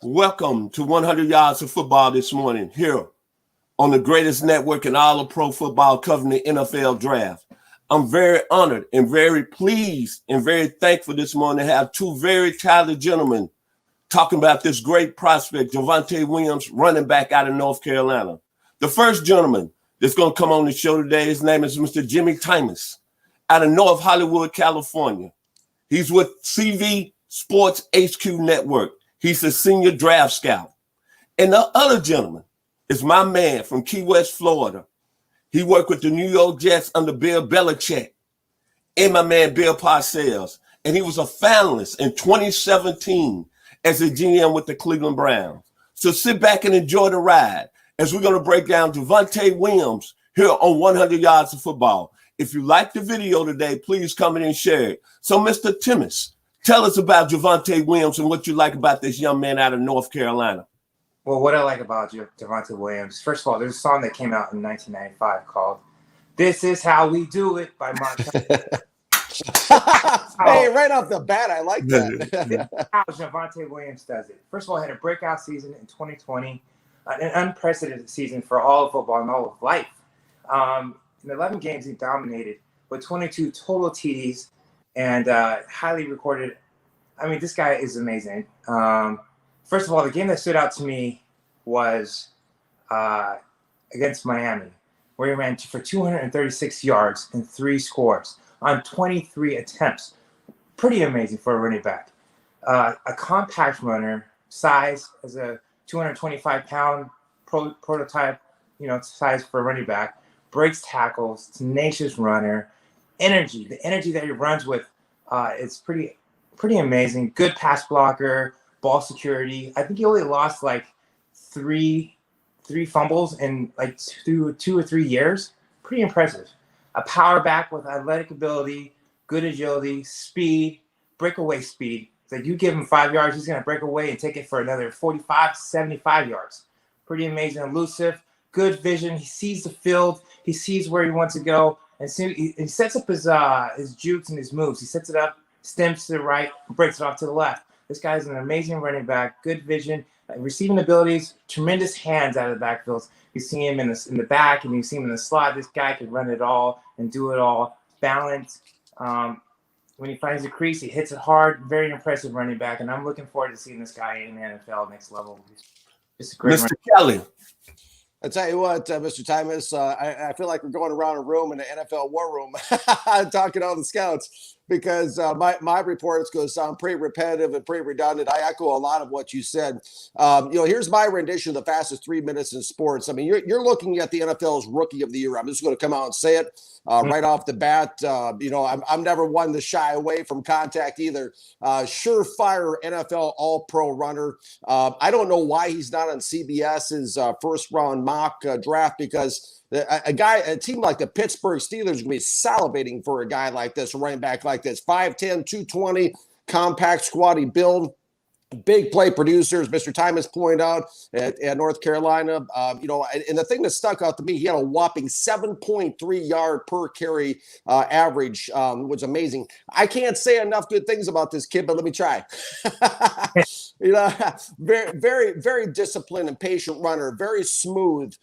Welcome to 100 Yards of Football this morning here on the greatest network in all of pro football covering the NFL draft. I'm very honored and very pleased and very thankful this morning to have two very talented gentlemen talking about this great prospect, Javonte Williams, running back out of North Carolina. The first gentleman that's going to come on the show today, his name is Mr. Timas out of North Hollywood, California. He's with CVSports HQ Network. He's a senior draft scout. And the other gentleman is my man from Key West, Florida. He worked with the New York Jets under Bill Belichick and my man Bill Parcells. And he was a finalist in 2017 as a GM with the Cleveland Browns. So sit back and enjoy the ride as we're going to break down Javonte Williams here on 100 Yards of Football. If you like the video today, please come in and share it. So Mr. Timas, tell us about Javonte Williams and what you like about this young man out of North Carolina. Well, what I like about Javonte Williams, first of all, there's a song that came out in 1995 called "This Is How We Do It" by Mark. Hey, right off the bat, I like that. How Javonte Williams does it. First of all, he had a breakout season in 2020, an unprecedented season for all of football and all of life. In 11 games, he dominated with 22 total TDs and highly recorded. I mean, this guy is amazing. First of all, the game that stood out to me was against Miami, where he ran for 236 yards and 3 scores on 23 attempts. Pretty amazing for a running back. A compact runner, size as a 225-pound prototype, size for a running back. Breaks tackles, tenacious runner. Energy, the energy that he runs with is pretty amazing. Good pass blocker, ball security. I think he only lost like three fumbles in like two or 3 years. Pretty impressive. A power back with athletic ability, good agility, speed, breakaway speed. So you give him 5 yards, he's going to break away and take it for another 45 to 75 yards. Pretty amazing, elusive, good vision. He sees the field. He sees where he wants to go. And so he sets up his jukes and his moves. He sets it up, stems to the right, breaks it off to the left. This guy's an amazing running back, good vision, receiving abilities, tremendous hands out of the backfield. You see him in the back and you see him in the slot. This guy can run it all and do it all. Balance. When he finds the crease, he hits it hard. Very impressive running back. And I'm looking forward to seeing this guy in the NFL next level. It's a great Mr. Kelly. I tell you what, Mr. Timas, I feel like we're going around a room in the NFL war room talking to all the scouts because my reports go sound pretty repetitive and pretty redundant. I echo a lot of what you said. Here's my rendition of the fastest 3 minutes in sports. I mean, you're looking at the NFL's Rookie of the Year. I'm just going to come out and say it right off the bat. I'm never one to shy away from contact either. Surefire NFL All-Pro runner. I don't know why he's not on CBS's first-round mock draft because a team like the Pittsburgh Steelers is going to be salivating for a guy like this, a running back like this. 5'10", 220, compact, squatty build. Big play producers, Mr. Timas pointed out at North Carolina. And the thing that stuck out to me, he had a whopping 7.3 yard per carry average, was amazing. I can't say enough good things about this kid, but let me try. Very, very, very disciplined and patient runner, very smooth,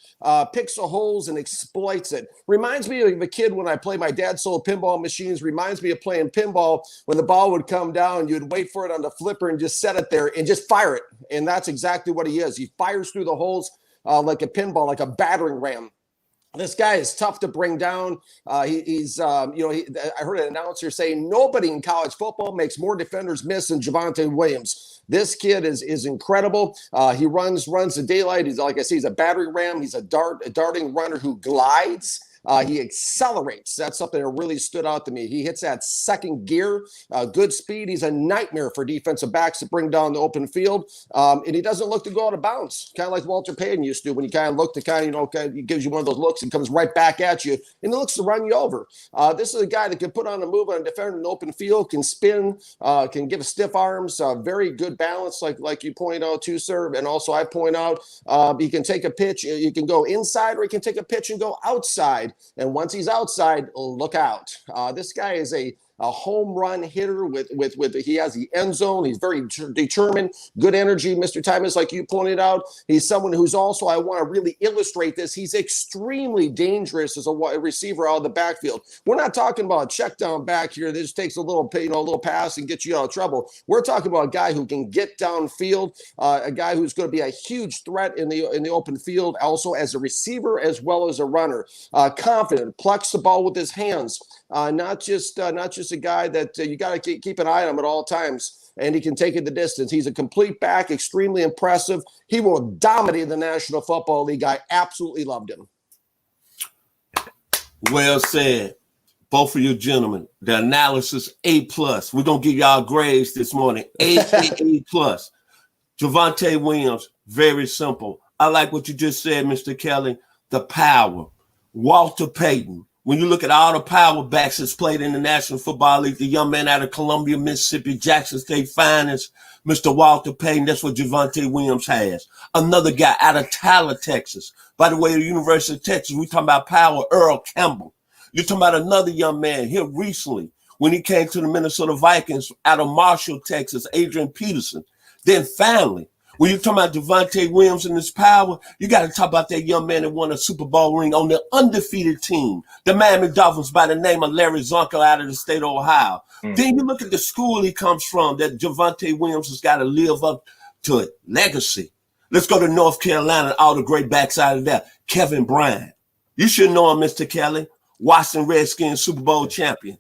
picks the holes and exploits it. Reminds me of a kid when I play. My dad sold pinball machines. Reminds me of playing pinball when the ball would come down. You'd wait for it on the flipper and just set it there and just fire it. And that's exactly what he is. He fires through the holes like a pinball, like a battering ram. This guy is tough to bring down. I heard an announcer saying nobody in college football makes more defenders miss than Javonte Williams. This kid is incredible. He runs the daylight. He's, like I say, he's a battering ram. He's a darting runner who glides. He accelerates. That's something that really stood out to me. He hits that second gear, good speed. He's a nightmare for defensive backs to bring down the open field. And he doesn't look to go out of bounds, kind of like Walter Payton used to when you kind of look to he gives you one of those looks and comes right back at you and he looks to run you over. This is a guy that can put on a move on a defender in the open field, can spin, can give stiff arms, very good balance, like you point out too, sir. And also I point out he can take a pitch. You can go inside or he can take a pitch and go outside. And once he's outside, look out. This guy is a a home run hitter with he has the end zone. He's very determined, good energy. Mr. Timas, like you pointed out, he's someone who's also, I want to really illustrate this, he's extremely dangerous as a receiver out of the backfield. We're not talking about a check down back here that just takes a little pass and gets you out of trouble. We're talking about a guy who can get downfield, a guy who's going to be a huge threat in the open field, also as a receiver as well as a runner. Confident, plucks the ball with his hands. Not just a guy that you got to keep an eye on him at all times, and he can take it the distance. He's a complete back, extremely impressive. He will dominate the National Football League. I absolutely loved him. Well said, both of you gentlemen. The analysis A+. We're gonna give y'all grades this morning. A+. Javonte Williams, very simple. I like what you just said, Mr. Kelly. The power. Walter Payton. When you look at all the power backs that's played in the National Football League, the young man out of Columbia, Mississippi, Jackson State Finest, Mr. Walter Payton, that's what Javonte Williams has. Another guy out of Tyler, Texas. By the way, the University of Texas, we talking about power, Earl Campbell. You're talking about another young man here recently when he came to the Minnesota Vikings out of Marshall, Texas, Adrian Peterson. Then finally, when you're talking about Javonte Williams and his power, you got to talk about that young man that won a Super Bowl ring on the undefeated team, the Miami Dolphins, by the name of Larry Zonko out of the state of Ohio. Then you look at the school he comes from, that Javonte Williams has got to live up to it. Legacy. Let's go to North Carolina, all the great backs out of there. Kevin Bryant. You should know him, Mr. Kelly. Washington Redskins Super Bowl champion.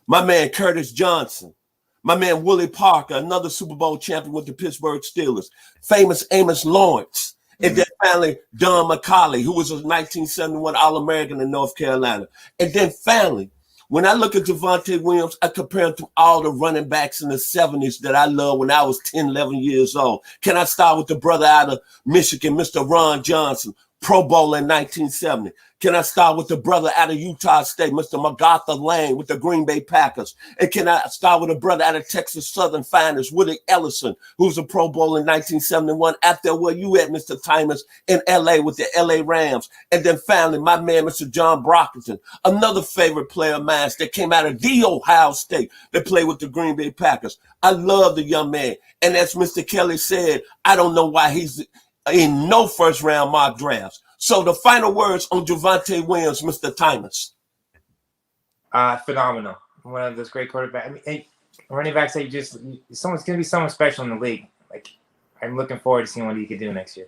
My man Curtis Johnson. My man Willie Parker, another Super Bowl champion with the Pittsburgh Steelers. Famous Amos Lawrence. And then finally, Don McCauley, who was a 1971 All-American in North Carolina. And then finally, when I look at Javonte Williams, I compare him to all the running backs in the 70s that I loved when I was 10, 11 years old. Can I start with the brother out of Michigan, Mr. Ron Johnson, Pro Bowl in 1970? Can I start with the brother out of Utah State, Mr. MacArthur Lane with the Green Bay Packers? And can I start with a brother out of Texas Southern Finest, Willie Ellison, who's a Pro Bowl in 1971, out there where you at, Mr. Timas, in L.A. with the L.A. Rams? And then finally, my man, Mr. John Brockington, another favorite player of mine that came out of the Ohio State that played with the Green Bay Packers. I love the young man. And as Mr. Kelly said, I don't know why he's in no first-round mock drafts. So the final words on Javonte Williams, Mr. Timas. Phenomenal. One of those great quarterbacks. I mean, hey, running backs that someone's going to be someone special in the league. Like, I'm looking forward to seeing what he can do next year.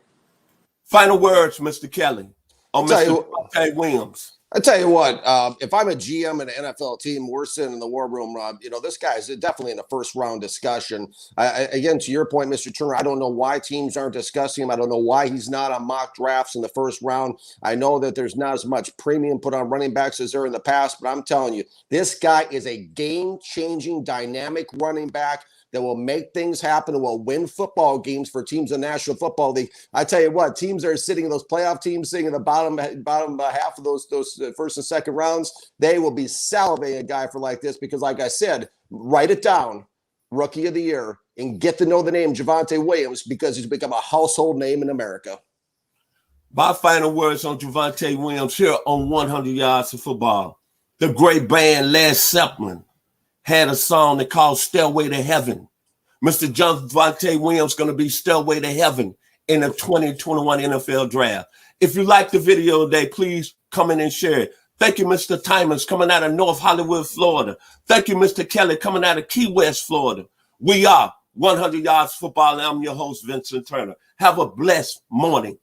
Final words, Mr. Kelly, on Mr. Javonte Williams. I tell you what, if I'm a GM in an NFL team, we're sitting in the war room, Rob. This guy's definitely in a first-round discussion. Again, to your point, Mr. Turner, I don't know why teams aren't discussing him. I don't know why he's not on mock drafts in the first round. I know that there's not as much premium put on running backs as there in the past, but I'm telling you, this guy is a game-changing, dynamic running back that will make things happen and will win football games for teams in the National Football League. I tell you what, teams that are sitting in those playoff teams, sitting in the bottom half of those first and second rounds, they will be salivating a guy for like this because, like I said, write it down, Rookie of the Year, and get to know the name Javonte Williams because he's become a household name in America. My final words on Javonte Williams here on 100 Yards of Football. The great band Led Zeppelin had a song they called Stairway to Heaven. Mr. Javonte Williams going to be Stairway to Heaven in the 2021 NFL Draft. If you like the video today, please come in and share it. Thank you, Mr. Timas, coming out of North Hollywood, Florida. Thank you, Mr. Kelly, coming out of Key West, Florida. We are 100 Yards Football, and I'm your host, Vincent Turner. Have a blessed morning.